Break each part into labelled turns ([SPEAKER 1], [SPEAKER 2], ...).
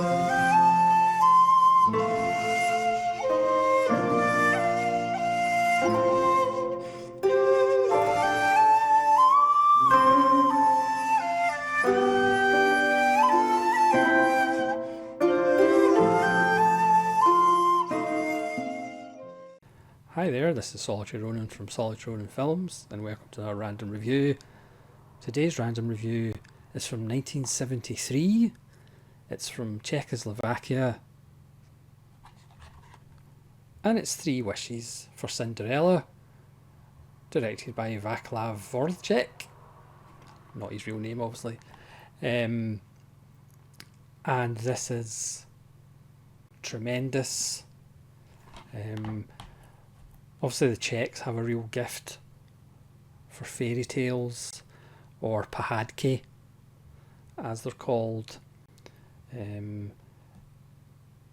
[SPEAKER 1] Hi there, this is Solitary Ronin from Solitary Ronin Films, and welcome to our random review. Today's random review is from 1973. It's from Czechoslovakia, and it's 3 Wishes for Cinderella, directed by Václav Dvořák, not his real name obviously. And this is tremendous. Obviously the Czechs have a real gift for fairy tales, or pohádky as they're called.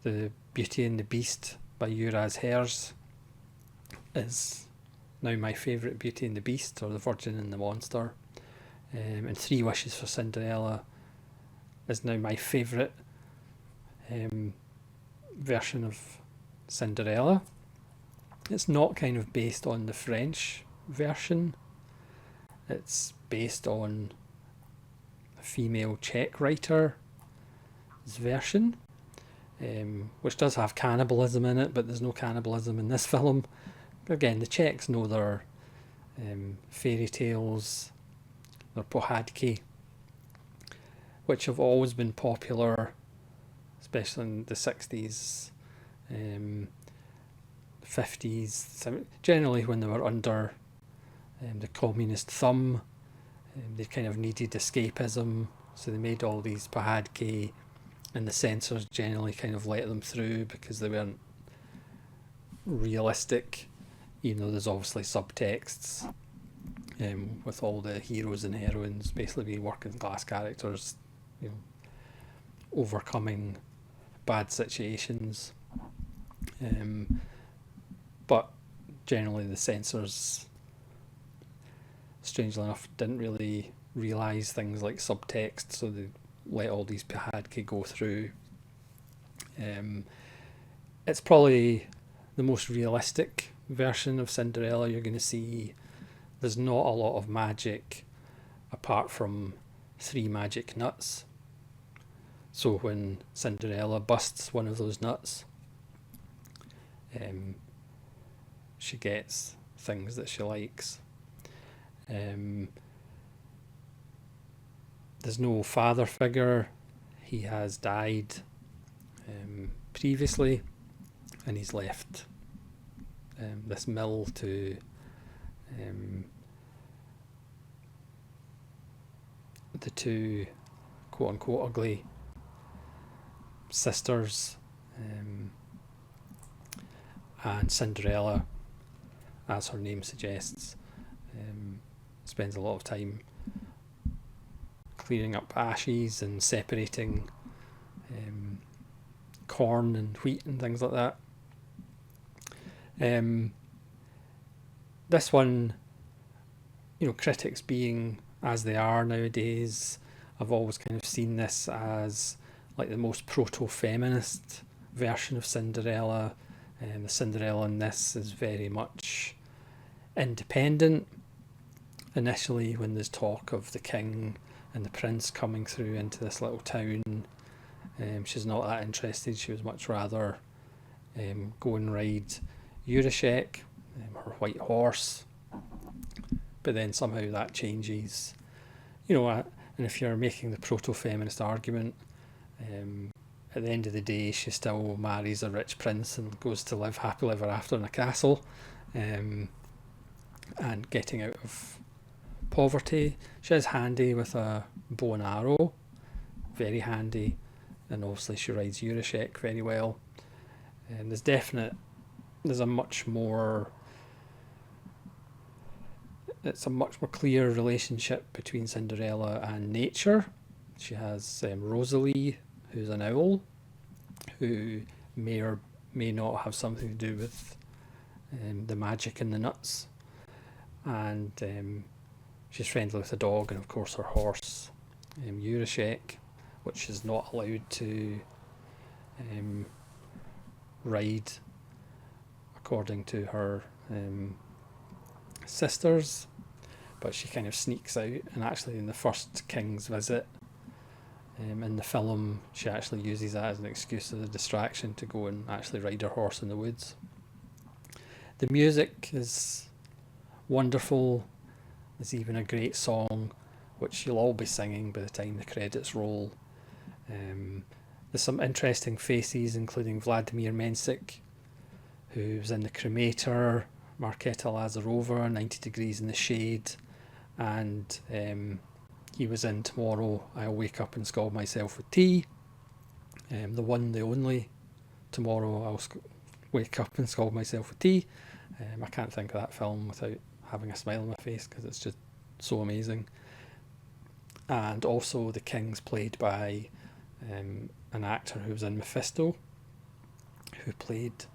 [SPEAKER 1] The Beauty and the Beast by Juras Herz is now my favourite Beauty and the Beast, or The Virgin and the Monster. And 3 Wishes for Cinderella is now my favourite version of Cinderella. It's not kind of based on the French version. It's based on a female Czech writer's version, which does have cannibalism in it, but there's no cannibalism in this film. Again, the Czechs know their fairy tales, their pohádky, which have always been popular, especially in the 60s. 50s, generally when they were under the communist thumb. They kind of needed escapism, so they made all these pohádky, and the censors generally kind of let them through because they weren't realistic, even though there's obviously subtexts with all the heroes and heroines basically being working class characters, overcoming bad situations. But generally the censors, strangely enough, didn't really realise things like subtext, so they let all these pohádky go through. It's probably the most realistic version of Cinderella you're going to see. There's not a lot of magic apart from 3 magic nuts. So when Cinderella busts one of those nuts, she gets things that she likes. There's no father figure. He has died previously, and he's left this mill to the 2 quote unquote ugly sisters, and Cinderella, as her name suggests, spends a lot of time clearing up ashes and separating corn and wheat and things like that. This one, critics being as they are nowadays, I've always kind of seen this as like the most proto-feminist version of Cinderella. The Cinderella in this is very much independent. Initially, when there's talk of the king and the prince coming through into this little town, she's not that interested. She was much rather go and ride Juras, her white horse. But then somehow that changes. And if you're making the proto-feminist argument, at the end of the day, she still marries a rich prince and goes to live happily ever after in a castle, and getting out of poverty. She is handy with a bow and arrow, very handy, and obviously she rides Juras very well. And there's a much more clear relationship between Cinderella and nature. She has Rosalie, who's an owl, who may or may not have something to do with the magic in the nuts. And she's friendly with the dog, and of course her horse, Juras, which is not allowed to ride according to her sisters, but she kind of sneaks out, and actually in the first king's visit in the film, she actually uses that as an excuse as a distraction to go and actually ride her horse in the woods. The music is wonderful. There's even a great song which you'll all be singing by the time the credits roll. There's some interesting faces, including Vladimir Mensic, who's in The Cremator, Marketa Lazarova, 90 Degrees in the Shade, and he was in Tomorrow I'll Wake Up and Scald Myself with Tea. The one, the only Tomorrow I'll Wake Up and Scald Myself with Tea. I can't think of that film without having a smile on my face because it's just so amazing. And also The King's played by an actor who was in Mephisto, who played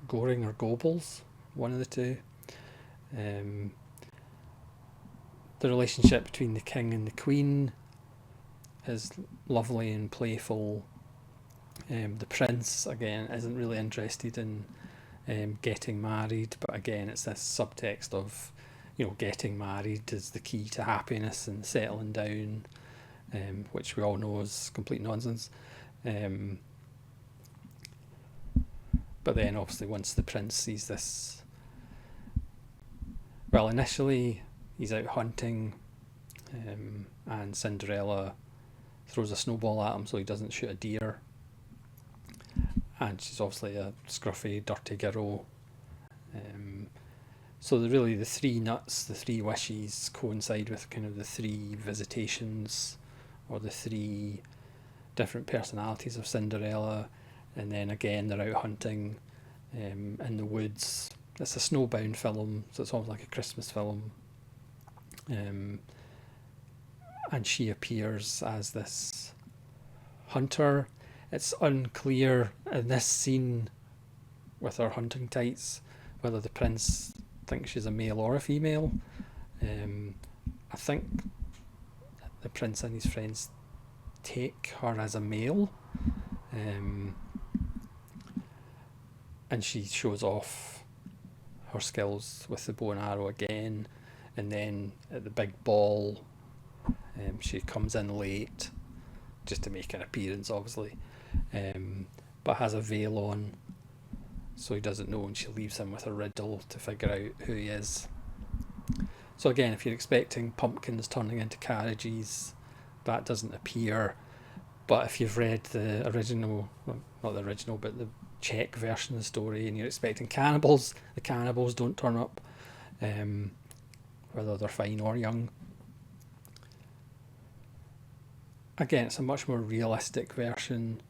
[SPEAKER 1] Goring or Goebbels, one of the two. The relationship between the king and the queen is lovely and playful. The prince, again, isn't really interested in getting married, but again, it's this subtext of, getting married is the key to happiness and settling down, which we all know is complete nonsense. But then obviously once the prince sees this, well, initially he's out hunting, and Cinderella throws a snowball at him so he doesn't shoot a deer. And she's obviously a scruffy, dirty girl. So the three nuts, the three wishes coincide with kind of the three visitations, or the three different personalities of Cinderella. And then again, they're out hunting in the woods. It's a snowbound film, so it's almost like a Christmas film. And she appears as this hunter. It's unclear in this scene with her hunting tights whether the prince thinks she's a male or a female. I think the prince and his friends take her as a male. And she shows off her skills with the bow and arrow again, and then at the big ball, she comes in late just to make an appearance, obviously, but has a veil on, so he doesn't know, and she leaves him with a riddle to figure out who he is. So again, if you're expecting pumpkins turning into carriages, that doesn't appear. But if you've read the original, well, not the original, but the Czech version of the story, and you're expecting cannibals, the cannibals don't turn up, whether they're fine or young. Again, it's a much more realistic version,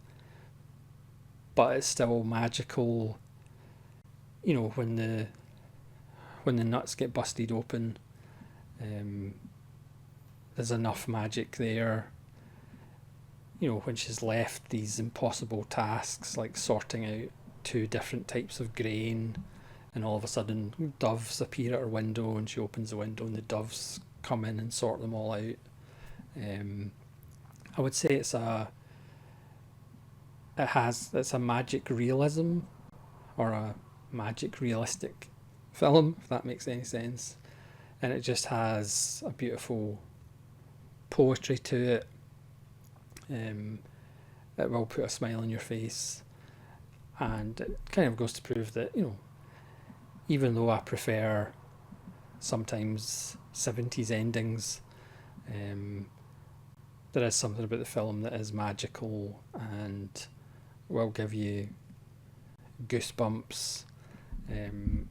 [SPEAKER 1] but it's still magical. When the nuts get busted open, there's enough magic there. When she's left these impossible tasks like sorting out 2 different types of grain, and all of a sudden doves appear at her window, and she opens the window and the doves come in and sort them all out. I would say it's a magic realism, or a magic realistic film, if that makes any sense. And it just has a beautiful poetry to it. It will put a smile on your face, and it kind of goes to prove that, even though I prefer sometimes 70s endings, there is something about the film that is magical and will give you goosebumps. It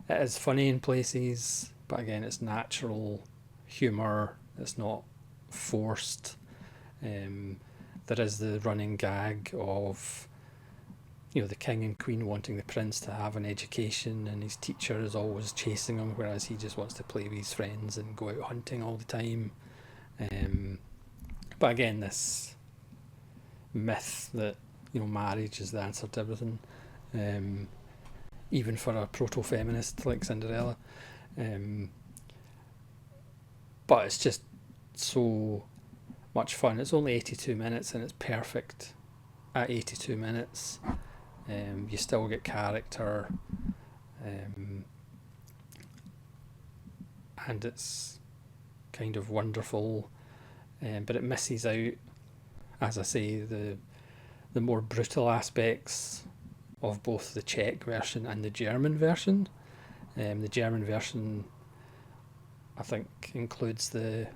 [SPEAKER 1] is funny in places, but again, it's natural humour, it's not forced. There is the running gag of, the king and queen wanting the prince to have an education, and his teacher is always chasing him, whereas he just wants to play with his friends and go out hunting all the time. But again, this myth that, marriage is the answer to everything, even for a proto-feminist like Cinderella. But it's just so much fun. It's only 82 minutes and it's perfect at 82 minutes. You still get character, and it's kind of wonderful, but it misses out, as I say, the more brutal aspects of both the Czech version and the German version. The German version, I think, includes the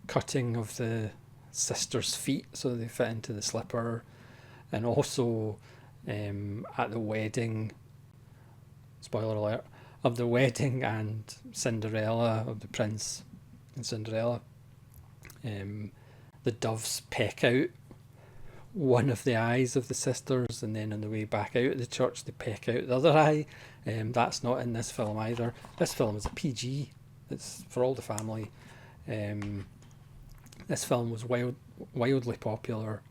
[SPEAKER 1] cutting of the sisters' feet so they fit into the slipper, and also at the wedding, spoiler alert, of the wedding and Cinderella, of the prince and Cinderella, the doves peck out one of the eyes of the sisters, and then on the way back out of the church they peck out the other eye. That's not in this film either. This film is a PG. It's for all the family. This film was wildly popular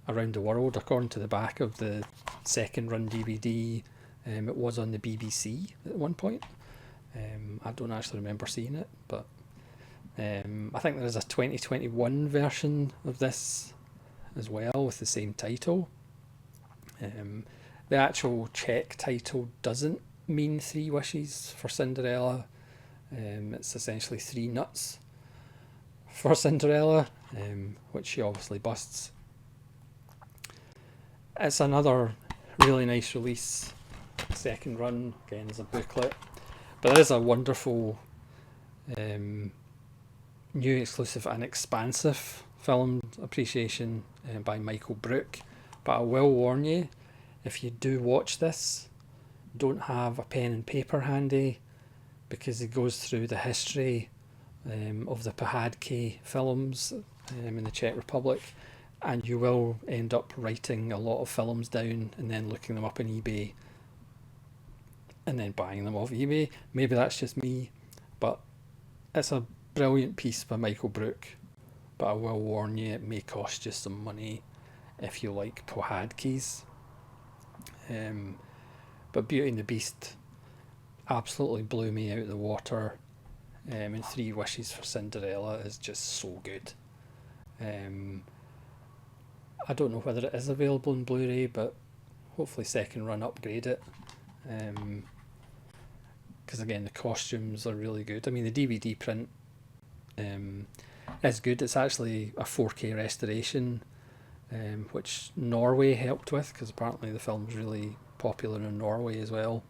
[SPEAKER 1] around the world. According to the back of the second run DVD, it was on the BBC at one point. I don't actually remember seeing it, but I think there is a 2021 version of this as well with the same title. The actual Czech title doesn't mean 3 wishes for Cinderella. It's essentially 3 nuts for Cinderella, which she obviously busts. It's another really nice release. Second run, again, as a booklet. But there is a wonderful new exclusive and expansive film appreciation by Michael Brook. But I will warn you, if you do watch this, don't have a pen and paper handy, because it goes through the history of the Pohádky films in the Czech Republic, and you will end up writing a lot of films down and then looking them up on eBay and then buying them off eBay. Maybe that's just me, but it's a brilliant piece by Michael Brook. But I will warn you, it may cost you some money if you like Pohádkys. But Beauty and the Beast absolutely blew me out of the water, and 3 Wishes for Cinderella is just so good. I don't know whether it is available in Blu-ray, but hopefully second run upgrade it, because again the costumes are really good. I mean, the DVD print is good. It's actually a 4K restoration, which Norway helped with, because apparently the film's really popular in Norway as well.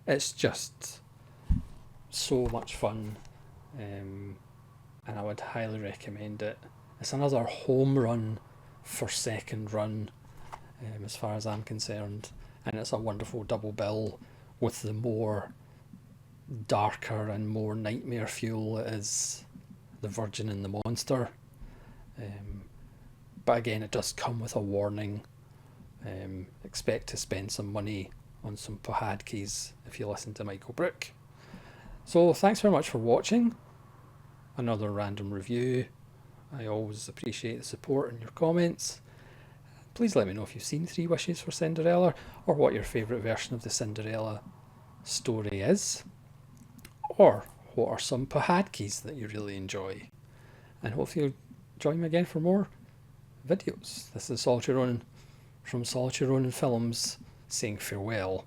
[SPEAKER 1] It's just so much fun, and I would highly recommend it. It's another home run for second run, as far as I'm concerned, and it's a wonderful double bill with the more darker and more nightmare fuel that is The Virgin and the Monster. But again, it does come with a warning. Expect to spend some money on some Pohádkys if you listen to Michael Brook. So thanks very much for watching another random review. I always appreciate the support and your comments. Please let me know if you've seen 3 Wishes for Cinderella, or what your favourite version of the Cinderella story is, or what are some Pohádkys that you really enjoy. And hopefully you'll join me again for more videos. This is Solitude Ronin from Solitude Ronin Films saying farewell.